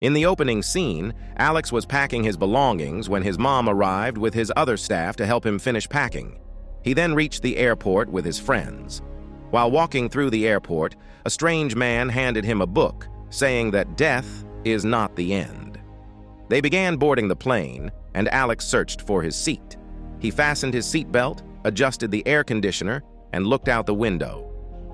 In the opening scene, Alex was packing his belongings when his mom arrived with his other staff to help him finish packing. He then reached the airport with his friends. While walking through the airport, a strange man handed him a book, saying that death is not the end. They began boarding the plane, and Alex searched for his seat. He fastened his seatbelt, adjusted the air conditioner, and looked out the window.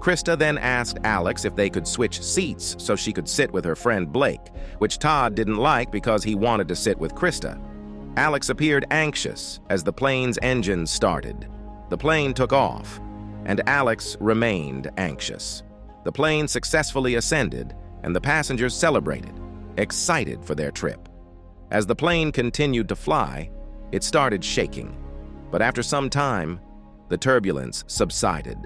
Krista then asked Alex if they could switch seats so she could sit with her friend Blake, which Todd didn't like because he wanted to sit with Krista. Alex appeared anxious as the plane's engine started. The plane took off, and Alex remained anxious. The plane successfully ascended, and the passengers celebrated, excited for their trip. As the plane continued to fly, it started shaking. But after some time, the turbulence subsided.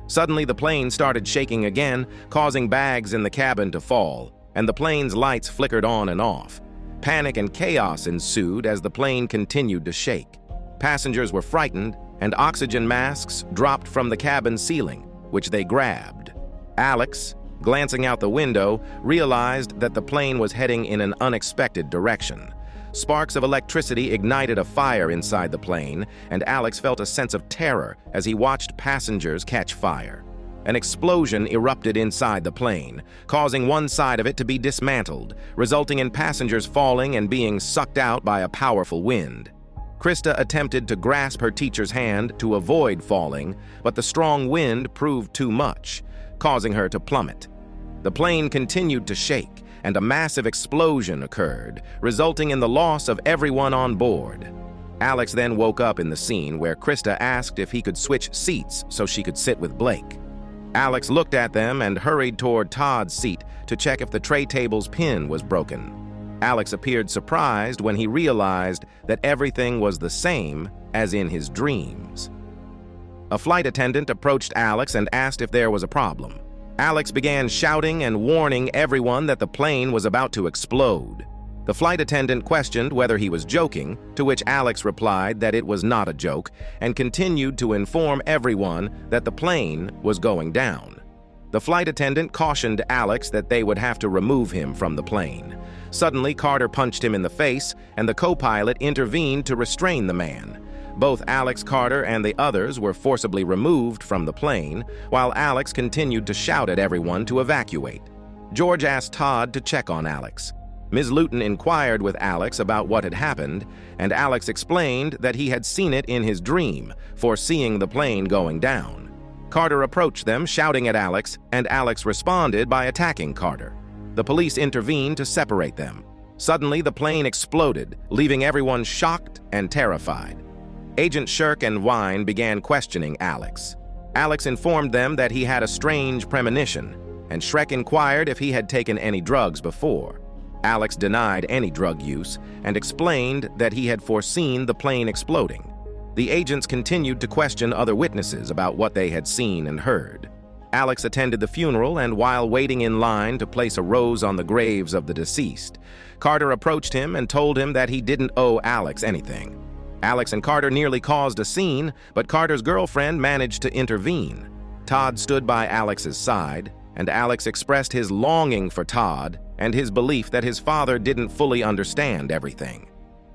Suddenly, the plane started shaking again, causing bags in the cabin to fall, and the plane's lights flickered on and off. Panic and chaos ensued as the plane continued to shake. Passengers were frightened, and oxygen masks dropped from the cabin ceiling, which they grabbed. Alex, glancing out the window, realized that the plane was heading in an unexpected direction. Sparks of electricity ignited a fire inside the plane, and Alex felt a sense of terror as he watched passengers catch fire. An explosion erupted inside the plane, causing one side of it to be dismantled, resulting in passengers falling and being sucked out by a powerful wind. Krista attempted to grasp her teacher's hand to avoid falling, but the strong wind proved too much, causing her to plummet. The plane continued to shake, and a massive explosion occurred, resulting in the loss of everyone on board. Alex then woke up in the scene where Krista asked if he could switch seats so she could sit with Blake. Alex looked at them and hurried toward Todd's seat to check if the tray table's pin was broken. Alex appeared surprised when he realized that everything was the same as in his dreams. A flight attendant approached Alex and asked if there was a problem. Alex began shouting and warning everyone that the plane was about to explode. The flight attendant questioned whether he was joking, to which Alex replied that it was not a joke, and continued to inform everyone that the plane was going down. The flight attendant cautioned Alex that they would have to remove him from the plane. Suddenly, Carter punched him in the face, and the co-pilot intervened to restrain the man. Both Alex, Carter, and the others were forcibly removed from the plane, while Alex continued to shout at everyone to evacuate. George asked Todd to check on Alex. Ms. Luton inquired with Alex about what had happened, and Alex explained that he had seen it in his dream, foreseeing the plane going down. Carter approached them, shouting at Alex, and Alex responded by attacking Carter. The police intervened to separate them. Suddenly, the plane exploded, leaving everyone shocked and terrified. Agent Shirk and Wine began questioning Alex. Alex informed them that he had a strange premonition, and Shrek inquired if he had taken any drugs before. Alex denied any drug use and explained that he had foreseen the plane exploding. The agents continued to question other witnesses about what they had seen and heard. Alex attended the funeral, and while waiting in line to place a rose on the graves of the deceased, Carter approached him and told him that he didn't owe Alex anything. Alex and Carter nearly caused a scene, but Carter's girlfriend managed to intervene. Todd stood by Alex's side, and Alex expressed his longing for Todd and his belief that his father didn't fully understand everything.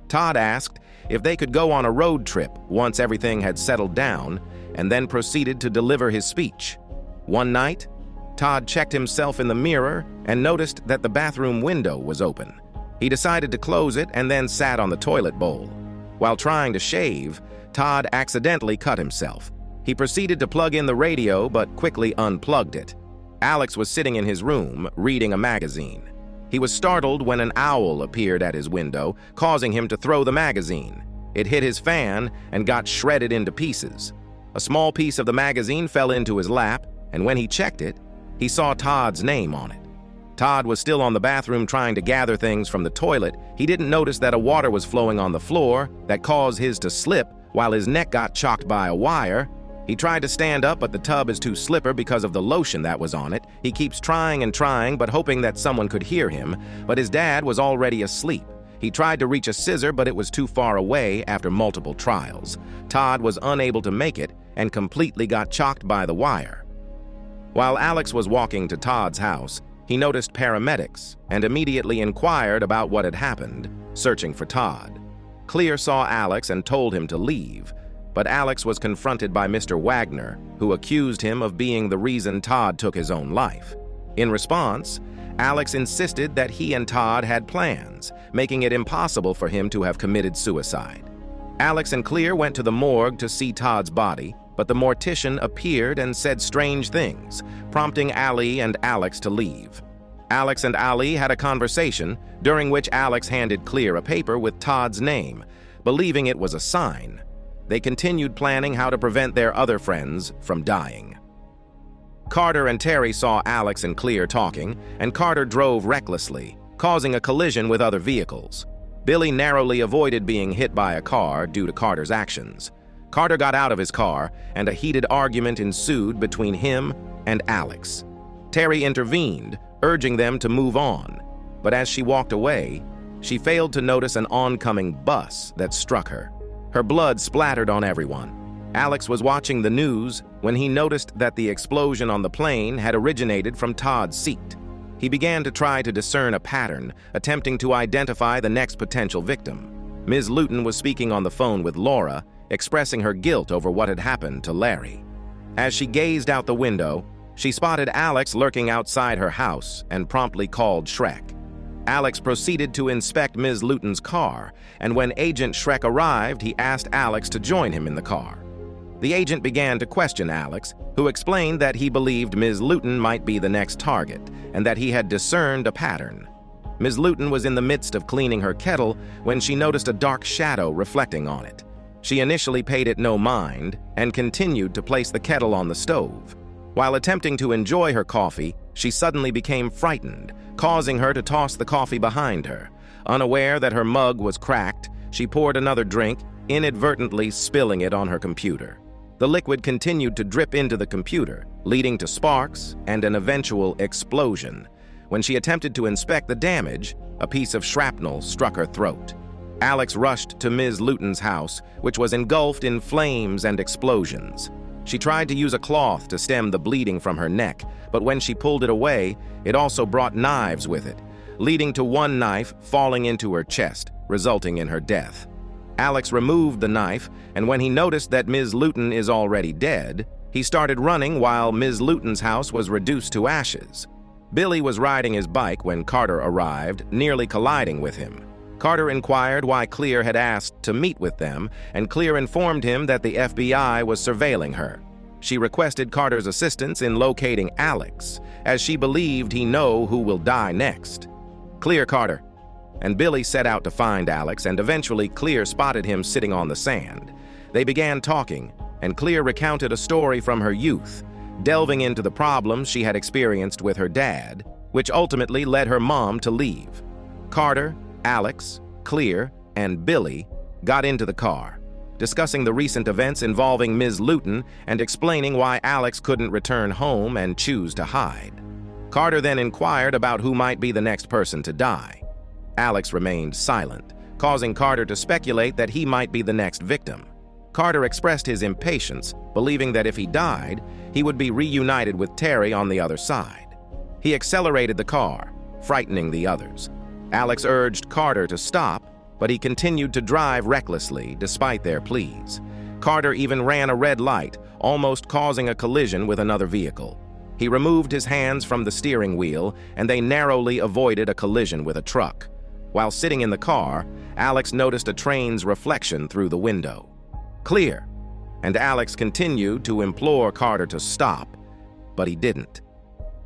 Todd asked if they could go on a road trip once everything had settled down, and then proceeded to deliver his speech. One night, Todd checked himself in the mirror and noticed that the bathroom window was open. He decided to close it and then sat on the toilet bowl. While trying to shave, Todd accidentally cut himself. He proceeded to plug in the radio but quickly unplugged it. Alex was sitting in his room, reading a magazine. He was startled when an owl appeared at his window, causing him to throw the magazine. It hit his fan and got shredded into pieces. A small piece of the magazine fell into his lap, and when he checked it, he saw Todd's name on it. Todd was still on the bathroom trying to gather things from the toilet. He didn't notice that a water was flowing on the floor that caused his to slip while his neck got chocked by a wire. He tried to stand up, but the tub is too slipper because of the lotion that was on it. He keeps trying and trying, but hoping that someone could hear him, but his dad was already asleep. He tried to reach a scissor, but it was too far away after multiple trials. Todd was unable to make it and completely got chocked by the wire. While Alex was walking to Todd's house, He noticed paramedics and immediately inquired about what had happened, searching for Todd. Clear saw Alex and told him to leave, but Alex was confronted by Mr. Wagner, who accused him of being the reason Todd took his own life. In response, Alex insisted that he and Todd had plans, making it impossible for him to have committed suicide. Alex and Clear went to the morgue to see Todd's body, but the mortician appeared and said strange things, prompting Ali and Alex to leave. Alex and Ali had a conversation, during which Alex handed Clear a paper with Todd's name, believing it was a sign. They continued planning how to prevent their other friends from dying. Carter and Terry saw Alex and Clear talking, and Carter drove recklessly, causing a collision with other vehicles. Billy narrowly avoided being hit by a car due to Carter's actions. Carter got out of his car, and a heated argument ensued between him and Alex. Terry intervened, urging them to move on, but as she walked away, she failed to notice an oncoming bus that struck her. Her blood splattered on everyone. Alex was watching the news when he noticed that the explosion on the plane had originated from Todd's seat. He began to try to discern a pattern, attempting to identify the next potential victim. Ms. Luton was speaking on the phone with Laura, expressing her guilt over what had happened to Larry. As she gazed out the window, she spotted Alex lurking outside her house and promptly called Shrek. Alex proceeded to inspect Ms. Luton's car, and when Agent Shrek arrived, he asked Alex to join him in the car. The agent began to question Alex, who explained that he believed Ms. Luton might be the next target, and that he had discerned a pattern. Ms. Luton was in the midst of cleaning her kettle when she noticed a dark shadow reflecting on it. She initially paid it no mind and continued to place the kettle on the stove. While attempting to enjoy her coffee, she suddenly became frightened, causing her to toss the coffee behind her. Unaware that her mug was cracked, she poured another drink, inadvertently spilling it on her computer. The liquid continued to drip into the computer, leading to sparks and an eventual explosion. When she attempted to inspect the damage, a piece of shrapnel struck her throat. Alex rushed to Ms. Luton's house, which was engulfed in flames and explosions. She tried to use a cloth to stem the bleeding from her neck, but when she pulled it away, it also brought knives with it, leading to one knife falling into her chest, resulting in her death. Alex removed the knife, and when he noticed that Ms. Luton is already dead, he started running while Ms. Luton's house was reduced to ashes. Billy was riding his bike when Carter arrived, nearly colliding with him. Carter inquired why Clear had asked to meet with them, and Clear informed him that the FBI was surveilling her. She requested Carter's assistance in locating Alex, as she believed he knew who will die next. "Clear, Carter." And Billy set out to find Alex, and eventually Clear spotted him sitting on the sand. They began talking, and Clear recounted a story from her youth, delving into the problems she had experienced with her dad, which ultimately led her mom to leave. Carter, Alex, Clear, and Billy got into the car, discussing the recent events involving Ms. Luton and explaining why Alex couldn't return home and choose to hide. Carter then inquired about who might be the next person to die. Alex remained silent, causing Carter to speculate that he might be the next victim. Carter expressed his impatience, believing that if he died, he would be reunited with Terry on the other side. He accelerated the car, frightening the others. Alex urged Carter to stop, but he continued to drive recklessly despite their pleas. Carter even ran a red light, almost causing a collision with another vehicle. He removed his hands from the steering wheel, and they narrowly avoided a collision with a truck. While sitting in the car, Alex noticed a train's reflection through the window. "Clear," and Alex continued to implore Carter to stop, but he didn't.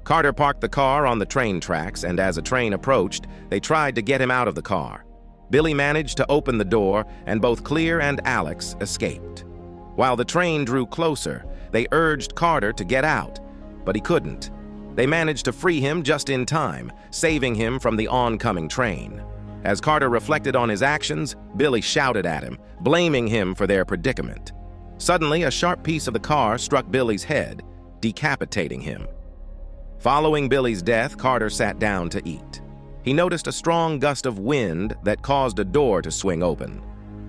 Carter parked the car on the train tracks, and as a train approached, they tried to get him out of the car. Billy managed to open the door, and both Clear and Alex escaped. While the train drew closer, they urged Carter to get out, but he couldn't. They managed to free him just in time, saving him from the oncoming train. As Carter reflected on his actions, Billy shouted at him, blaming him for their predicament. Suddenly, a sharp piece of the car struck Billy's head, decapitating him. Following Billy's death, Carter sat down to eat. He noticed a strong gust of wind that caused a door to swing open.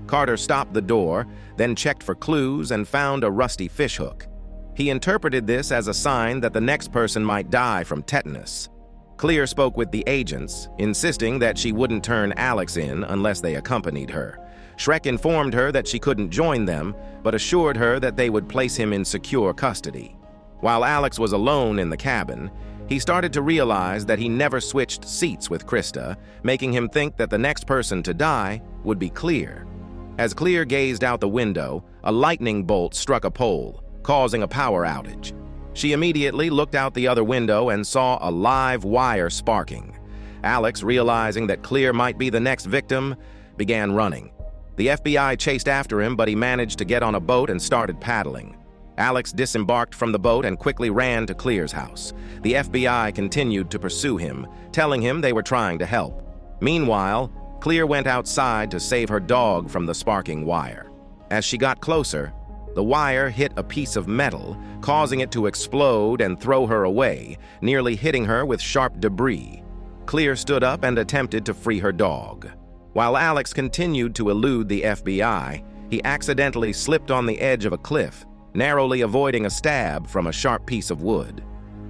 Carter stopped the door, then checked for clues and found a rusty fishhook. He interpreted this as a sign that the next person might die from tetanus. Clear spoke with the agents, insisting that she wouldn't turn Alex in unless they accompanied her. Shrek informed her that she couldn't join them, but assured her that they would place him in secure custody. While Alex was alone in the cabin, he started to realize that he never switched seats with Krista, making him think that the next person to die would be Clear. As Clear gazed out the window, a lightning bolt struck a pole, causing a power outage. She immediately looked out the other window and saw a live wire sparking. Alex, realizing that Clear might be the next victim, began running. The FBI chased after him, but he managed to get on a boat and started paddling. Alex disembarked from the boat and quickly ran to Clear's house. The FBI continued to pursue him, telling him they were trying to help. Meanwhile, Clear went outside to save her dog from the sparking wire. As she got closer, the wire hit a piece of metal, causing it to explode and throw her away, nearly hitting her with sharp debris. Clear stood up and attempted to free her dog. While Alex continued to elude the FBI, he accidentally slipped on the edge of a cliff, narrowly avoiding a stab from a sharp piece of wood.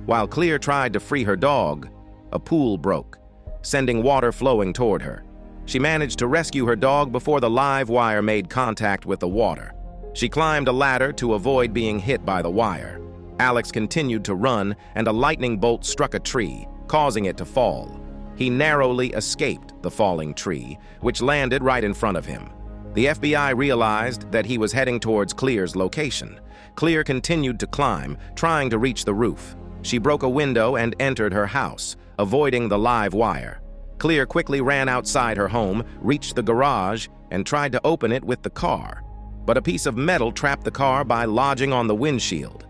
While Clear tried to free her dog, a pool broke, sending water flowing toward her. She managed to rescue her dog before the live wire made contact with the water. She climbed a ladder to avoid being hit by the wire. Alex continued to run, and a lightning bolt struck a tree, causing it to fall. He narrowly escaped the falling tree, which landed right in front of him. The FBI realized that he was heading towards Clear's location. Clear continued to climb, trying to reach the roof. She broke a window and entered her house, avoiding the live wire. Clear quickly ran outside her home, reached the garage, and tried to open it with the car. But a piece of metal trapped the car by lodging on the windshield.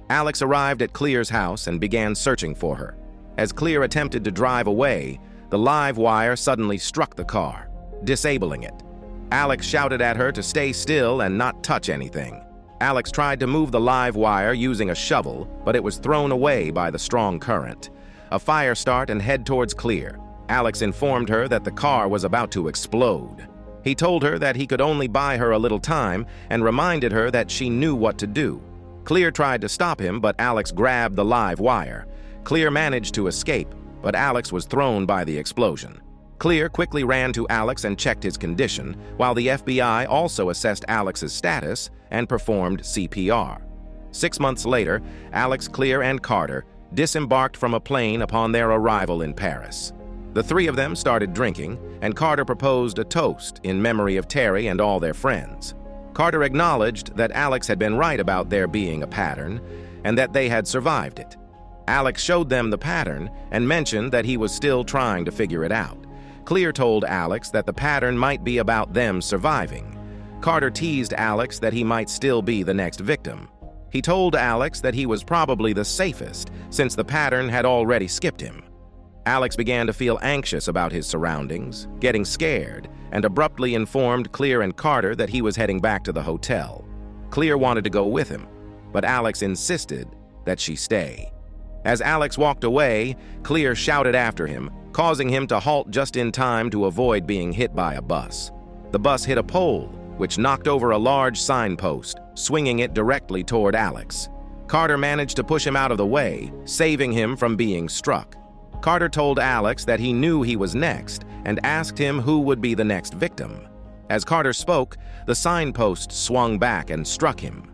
Alex arrived at Clear's house and began searching for her. As Clear attempted to drive away, the live wire suddenly struck the car, disabling it. Alex shouted at her to stay still and not touch anything. Alex tried to move the live wire using a shovel, but it was thrown away by the strong current. A fire start and head towards Clear. Alex informed her that the car was about to explode. He told her that he could only buy her a little time and reminded her that she knew what to do. Clear tried to stop him, but Alex grabbed the live wire. Clear managed to escape, but Alex was thrown by the explosion. Clear quickly ran to Alex and checked his condition, while the FBI also assessed Alex's status and performed CPR. 6 months later, Alex, Clear, and Carter disembarked from a plane upon their arrival in Paris. The three of them started drinking, and Carter proposed a toast in memory of Terry and all their friends. Carter acknowledged that Alex had been right about there being a pattern, and that they had survived it. Alex showed them the pattern and mentioned that he was still trying to figure it out. Clear told Alex that the pattern might be about them surviving. Carter teased Alex that he might still be the next victim. He told Alex that he was probably the safest, since the pattern had already skipped him. Alex began to feel anxious about his surroundings, getting scared, and abruptly informed Clear and Carter that he was heading back to the hotel. Clear wanted to go with him, but Alex insisted that she stay. As Alex walked away, Clear shouted after him, causing him to halt just in time to avoid being hit by a bus. The bus hit a pole, which knocked over a large signpost, swinging it directly toward Alex. Carter managed to push him out of the way, saving him from being struck. Carter told Alex that he knew he was next and asked him who would be the next victim. As Carter spoke, the signpost swung back and struck him.